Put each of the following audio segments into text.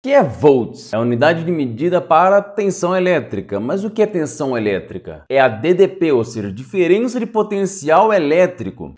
O que é volts? É a unidade de medida para tensão elétrica. Mas o que é tensão elétrica? É a DDP, ou seja, diferença de potencial elétrico.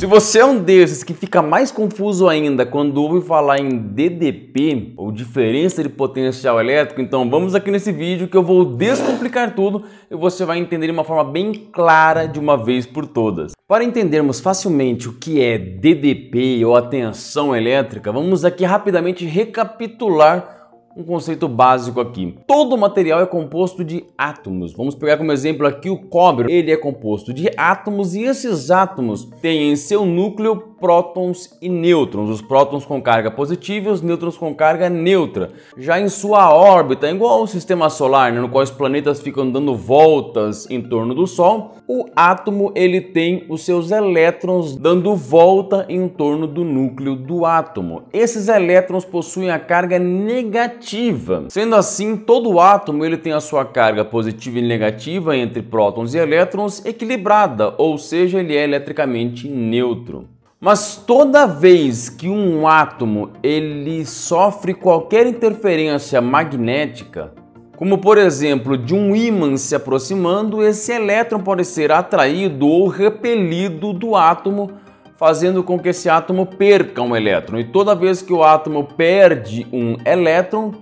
Se você é um desses que fica mais confuso ainda quando ouve falar em DDP, ou diferença de potencial elétrico, então vamos aqui nesse vídeo que eu vou descomplicar tudo e você vai entender de uma forma bem clara de uma vez por todas. Para entendermos facilmente o que é DDP ou a tensão elétrica, vamos aqui rapidamente recapitular um conceito básico aqui. Todo material é composto de átomos. Vamos pegar como exemplo aqui o cobre. Ele é composto de átomos e esses átomos têm em seu núcleo prótons e nêutrons. Os prótons com carga positiva e os nêutrons com carga neutra. Já em sua órbita, igual ao sistema solar, no qual os planetas ficam dando voltas em torno do Sol, o átomo ele tem os seus elétrons dando volta em torno do núcleo do átomo. Esses elétrons possuem a carga negativa. Sendo assim, todo átomo ele tem a sua carga positiva e negativa entre prótons e elétrons equilibrada, ou seja, ele é eletricamente neutro. Mas toda vez que um átomo ele sofre qualquer interferência magnética, como por exemplo de um ímã se aproximando, esse elétron pode ser atraído ou repelido do átomo, fazendo com que esse átomo perca um elétron. E toda vez que o átomo perde um elétron,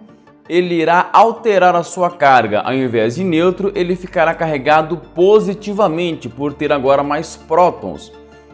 ele irá alterar a sua carga. Ao invés de neutro, ele ficará carregado positivamente por ter agora mais prótons.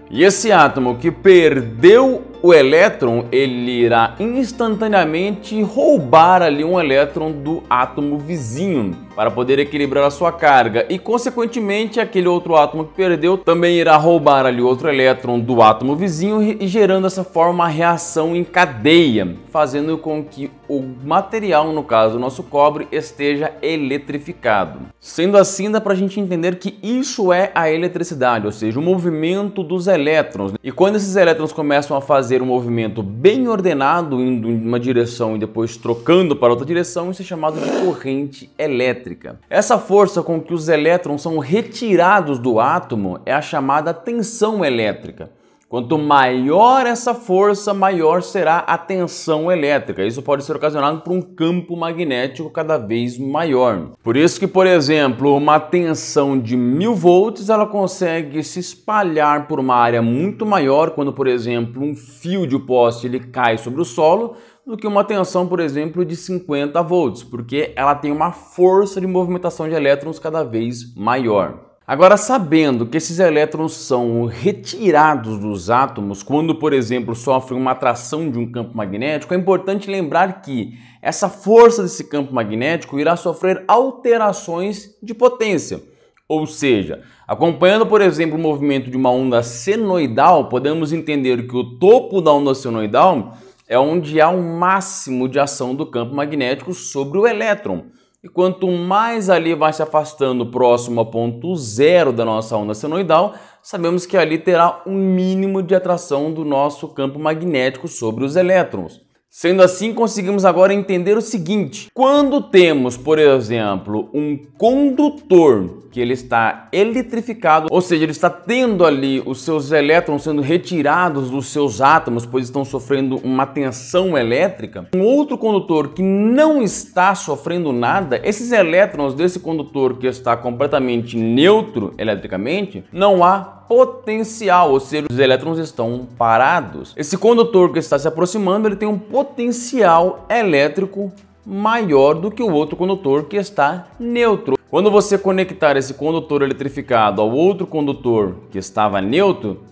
E esse átomo que perdeu o elétron, ele irá instantaneamente roubar ali um elétron do átomo vizinho para poder equilibrar a sua carga e, consequentemente, aquele outro átomo que perdeu também irá roubar ali outro elétron do átomo vizinho e gerando dessa forma uma reação em cadeia, fazendo com que o material, no caso o nosso cobre, esteja eletrificado. Sendo assim, dá para a gente entender que isso é a eletricidade, ou seja, o movimento dos elétrons. E quando esses elétrons começam a fazer um movimento bem ordenado, indo em uma direção e depois trocando para outra direção, isso é chamado de corrente elétrica. Essa força com que os elétrons são retirados do átomo é a chamada tensão elétrica. Quanto maior essa força, maior será a tensão elétrica. Isso pode ser ocasionado por um campo magnético cada vez maior. Por isso que, por exemplo, uma tensão de 1000 volts ela consegue se espalhar por uma área muito maior quando, por exemplo, um fio de poste ele cai sobre o solo, do que uma tensão, por exemplo, de 50 volts, porque ela tem uma força de movimentação de elétrons cada vez maior. Agora, sabendo que esses elétrons são retirados dos átomos quando, por exemplo, sofrem uma atração de um campo magnético, é importante lembrar que essa força desse campo magnético irá sofrer alterações de potência. Ou seja, acompanhando, por exemplo, o movimento de uma onda senoidal, podemos entender que o topo da onda senoidal é onde há um máximo de ação do campo magnético sobre o elétron. E quanto mais ali vai se afastando próximo ao ponto zero da nossa onda senoidal, sabemos que ali terá um mínimo de atração do nosso campo magnético sobre os elétrons. Sendo assim, conseguimos agora entender o seguinte: quando temos, por exemplo, um condutor que ele está eletrificado, ou seja, ele está tendo ali os seus elétrons sendo retirados dos seus átomos, pois estão sofrendo uma tensão elétrica, um outro condutor que não está sofrendo nada, esses elétrons desse condutor que está completamente neutro eletricamente, não há potencial, ou seja, os elétrons estão parados. Esse condutor que está se aproximando, ele tem um potencial elétrico maior do que o outro condutor que está neutro. Quando você conectar esse condutor eletrificado ao outro condutor que estava neutro,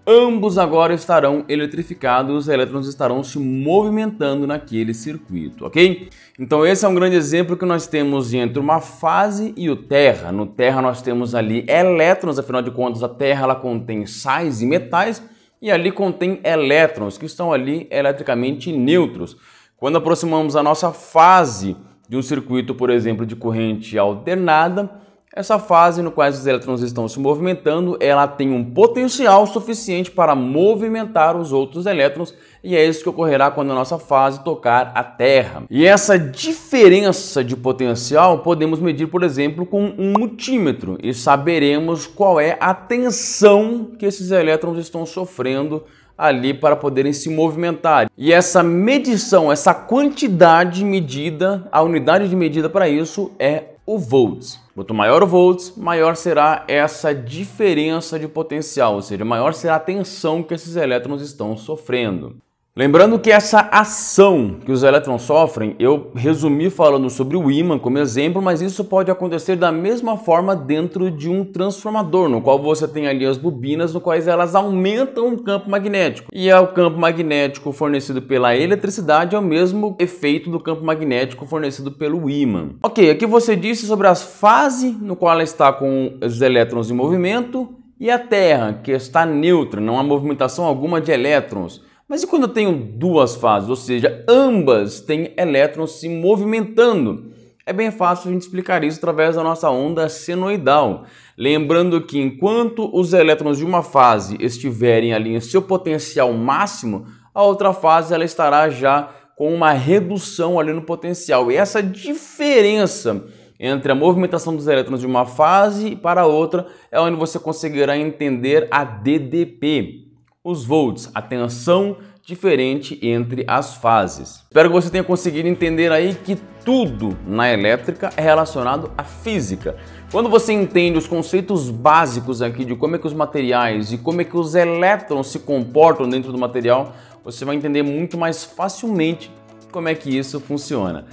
ambos agora estarão eletrificados e os elétrons estarão se movimentando naquele circuito, ok? Então esse é um grande exemplo que nós temos entre uma fase e o terra. No terra nós temos ali elétrons, afinal de contas a terra ela contém sais e metais e ali contém elétrons que estão ali eletricamente neutros. Quando aproximamos a nossa fase de um circuito, por exemplo, de corrente alternada, essa fase no qual os elétrons estão se movimentando, ela tem um potencial suficiente para movimentar os outros elétrons e é isso que ocorrerá quando a nossa fase tocar a Terra. E essa diferença de potencial podemos medir, por exemplo, com um multímetro e saberemos qual é a tensão que esses elétrons estão sofrendo ali para poderem se movimentar. E essa medição, essa quantidade medida, a unidade de medida para isso é o volts. Quanto maior o volts, maior será essa diferença de potencial, ou seja, maior será a tensão que esses elétrons estão sofrendo. Lembrando que essa ação que os elétrons sofrem, eu resumi falando sobre o ímã como exemplo, mas isso pode acontecer da mesma forma dentro de um transformador, no qual você tem ali as bobinas, no quais elas aumentam o campo magnético. E o campo magnético fornecido pela eletricidade é o mesmo efeito do campo magnético fornecido pelo ímã. Ok, aqui você disse sobre as fases no qual ela está com os elétrons em movimento e a Terra, que está neutra, não há movimentação alguma de elétrons. Mas e quando eu tenho duas fases, ou seja, ambas têm elétrons se movimentando? É bem fácil a gente explicar isso através da nossa onda senoidal. Lembrando que enquanto os elétrons de uma fase estiverem ali em seu potencial máximo, a outra fase ela estará já com uma redução ali no potencial. E essa diferença entre a movimentação dos elétrons de uma fase para outra é onde você conseguirá entender a DDP. Os volts, a tensão diferente entre as fases. Espero que você tenha conseguido entender aí que tudo na elétrica é relacionado à física. Quando você entende os conceitos básicos aqui de como é que os materiais e como é que os elétrons se comportam dentro do material, você vai entender muito mais facilmente como é que isso funciona.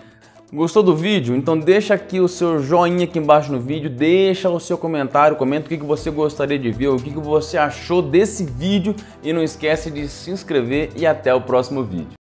Gostou do vídeo? Então deixa aqui o seu joinha aqui embaixo no vídeo, deixa o seu comentário, comenta o que você gostaria de ver, o que você achou desse vídeo e não esquece de se inscrever e até o próximo vídeo.